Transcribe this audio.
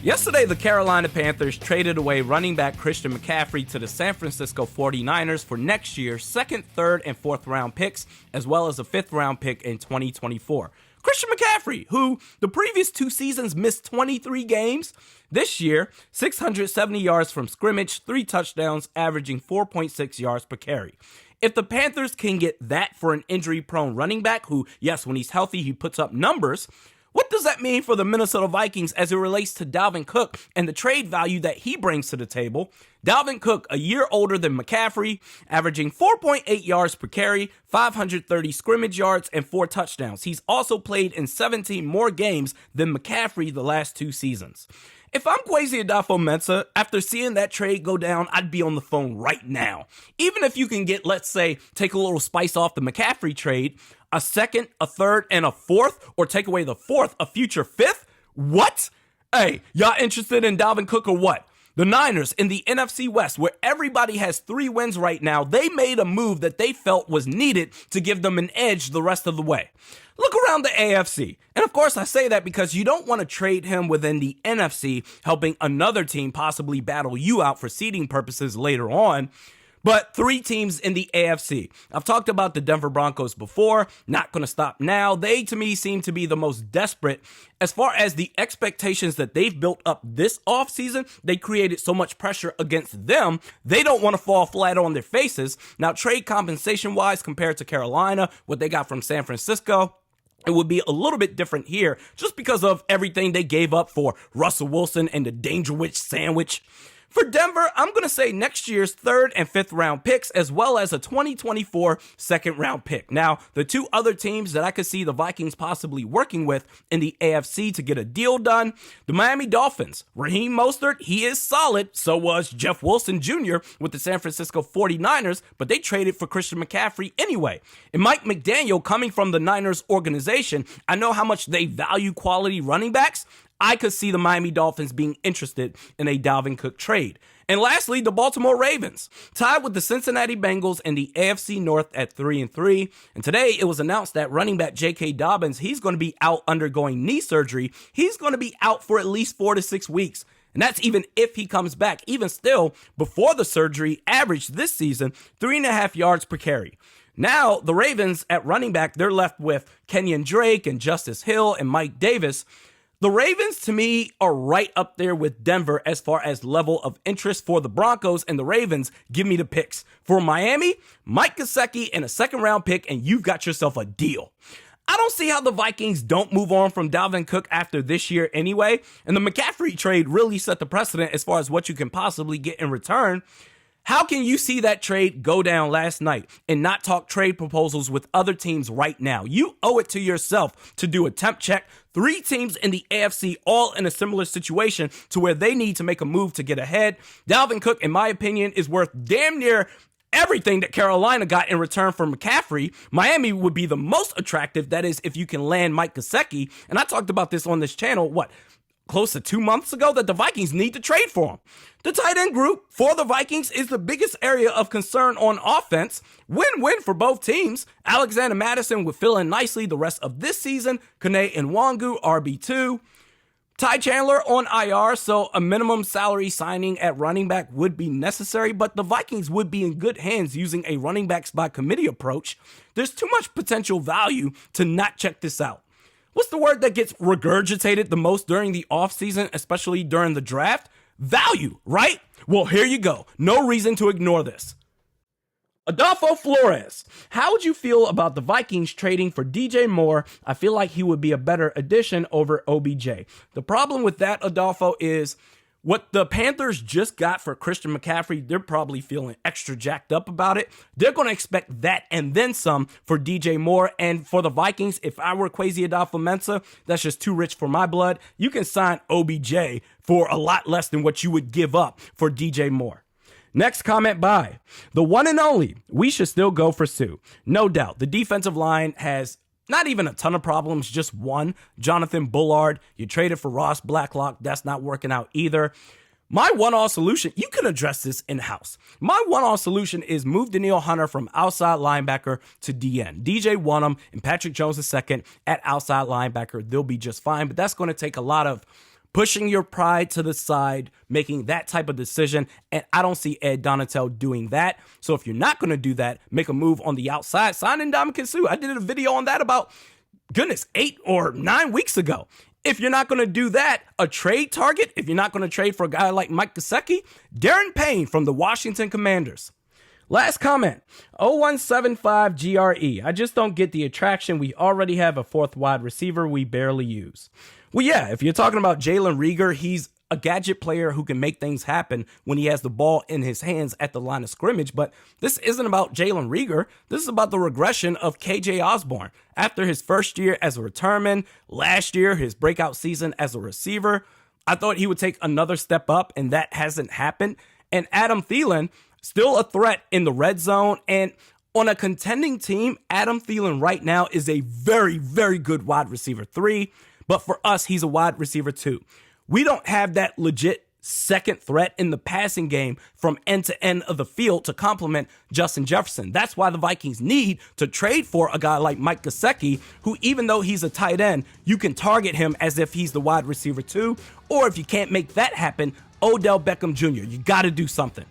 Yesterday, the Carolina Panthers traded away running back Christian McCaffrey to the San Francisco 49ers for next year's second, third, and fourth round picks, as well as a fifth round pick in 2024. Christian McCaffrey, who the previous 2 seasons missed 23 games, this year, 670 yards from scrimmage, 3 touchdowns, averaging 4.6 yards per carry. If the Panthers can get that for an injury-prone running back who, yes, when he's healthy, he puts up numbers, what does that mean for the Minnesota Vikings as it relates to Dalvin Cook and the trade value that he brings to the table? Dalvin Cook, a year older than McCaffrey, averaging 4.8 yards per carry, 530 scrimmage yards, and 4 touchdowns. He's also played in 17 more games than McCaffrey the last 2 seasons. If I'm Kwesi Adofo-Mensah, after seeing that trade go down, I'd be on the phone right now. Even if you can get, let's say, take a little spice off the McCaffrey trade, a second, a third, and a fourth, or take away the fourth, a future fifth? What? Hey, y'all interested in Dalvin Cook or what? The Niners in the NFC West, where everybody has 3 wins right now, they made a move that they felt was needed to give them an edge the rest of the way. Look around the AFC. And of course, I say that because you don't want to trade him within the NFC, helping another team possibly battle you out for seeding purposes later on. But 3 teams in the AFC. I've talked about the Denver Broncos before, not going to stop now. They, to me, seem to be the most desperate. As far as the expectations that they've built up this offseason, they created so much pressure against them, they don't want to fall flat on their faces. Now, trade compensation-wise, compared to Carolina, what they got from San Francisco, it would be a little bit different here just because of everything they gave up for Russell Wilson and the Dangerwich sandwich. For Denver, I'm going to say next year's 3rd and 5th round picks, as well as a 2024 2nd round pick. Now, the 2 other teams that I could see the Vikings possibly working with in the AFC to get a deal done, the Miami Dolphins. Raheem Mostert, he is solid. So was Jeff Wilson Jr. with the San Francisco 49ers, but they traded for Christian McCaffrey anyway. And Mike McDaniel, coming from the Niners organization, I know how much they value quality running backs. I could see the Miami Dolphins being interested in a Dalvin Cook trade. And lastly, the Baltimore Ravens, tied with the Cincinnati Bengals in the AFC North at 3-3. And today it was announced that running back J.K. Dobbins, he's going to be out undergoing knee surgery. He's going to be out for at least 4 to 6 weeks. And that's even if he comes back. Even still, before the surgery, averaged this season 3.5 yards per carry. Now, the Ravens at running back, they're left with Kenyon Drake and Justice Hill and Mike Davis. The Ravens, to me, are right up there with Denver as far as level of interest. For the Broncos and the Ravens, give me the picks. For Miami, Mike Gesicki and a 2nd round pick, and you've got yourself a deal. I don't see how the Vikings don't move on from Dalvin Cook after this year anyway, and the McCaffrey trade really set the precedent as far as what you can possibly get in return. How can you see that trade go down last night and not talk trade proposals with other teams right now? You owe it to yourself to do a temp check. 3 teams in the AFC all in a similar situation to where they need to make a move to get ahead. Dalvin Cook, in my opinion, is worth damn near everything that Carolina got in return for McCaffrey. Miami would be the most attractive. That is, if you can land Mike Gesicki. And I talked about this on this channel, close to 2 months ago, that the Vikings need to trade for him. The tight end group for the Vikings is the biggest area of concern on offense. Win-win for both teams. Alexander Mattison would fill in nicely the rest of this season. Kene Nwangu, RB2. Ty Chandler on IR, so a minimum salary signing at running back would be necessary, but the Vikings would be in good hands using a running backs by committee approach. There's too much potential value to not check this out. What's the word that gets regurgitated the most during the offseason, especially during the draft? Value, right? Well, here you go. No reason to ignore this. Adolfo Flores, how would you feel about the Vikings trading for DJ Moore? I feel like he would be a better addition over OBJ. The problem with that, Adolfo, is what the Panthers just got for Christian McCaffrey, they're probably feeling extra jacked up about it. They're going to expect that and then some for DJ Moore. And for the Vikings, if I were Kwesi Adofo-Mensah, that's just too rich for my blood. You can sign OBJ for a lot less than what you would give up for DJ Moore. Next comment by the one and only, we should still go for Sue. No doubt, the defensive line has not even a ton of problems, just one. Jonathan Bullard, you traded for Ross Blacklock. That's not working out either. My one-all solution, you can address this in-house. My one-all solution is move Danielle Hunter from outside linebacker to DN. DJ Wonnum and Patrick Jones II at outside linebacker. They'll be just fine, but that's going to take a lot of pushing your pride to the side, making that type of decision, and I don't see Ed Donatel doing that. So if you're not going to do that, make a move on the outside, sign in Ndamukong Suh. I did a video on that about, 8 or 9 weeks ago. If you're not going to do that, a trade target, if you're not going to trade for a guy like Mike Gesicki, Darren Payne from the Washington Commanders. Last comment, 0175 GRE. I just don't get the attraction. We already have a fourth wide receiver we barely use. Well, yeah, if you're talking about Jalen Reagor, he's a gadget player who can make things happen when he has the ball in his hands at the line of scrimmage. But this isn't about Jalen Reagor. This is about the regression of KJ Osborne. After his first year as a return, last year, his breakout season as a receiver, I thought he would take another step up, and that hasn't happened. And Adam Thielen, still a threat in the red zone. And on a contending team, Adam Thielen right now is a very, very good wide receiver 3. But for us, he's a wide receiver 2. We don't have that legit second threat in the passing game from end to end of the field to complement Justin Jefferson. That's why the Vikings need to trade for a guy like Mike Gesicki, who, even though he's a tight end, you can target him as if he's the wide receiver 2. Or if you can't make that happen, Odell Beckham Jr. You got to do something.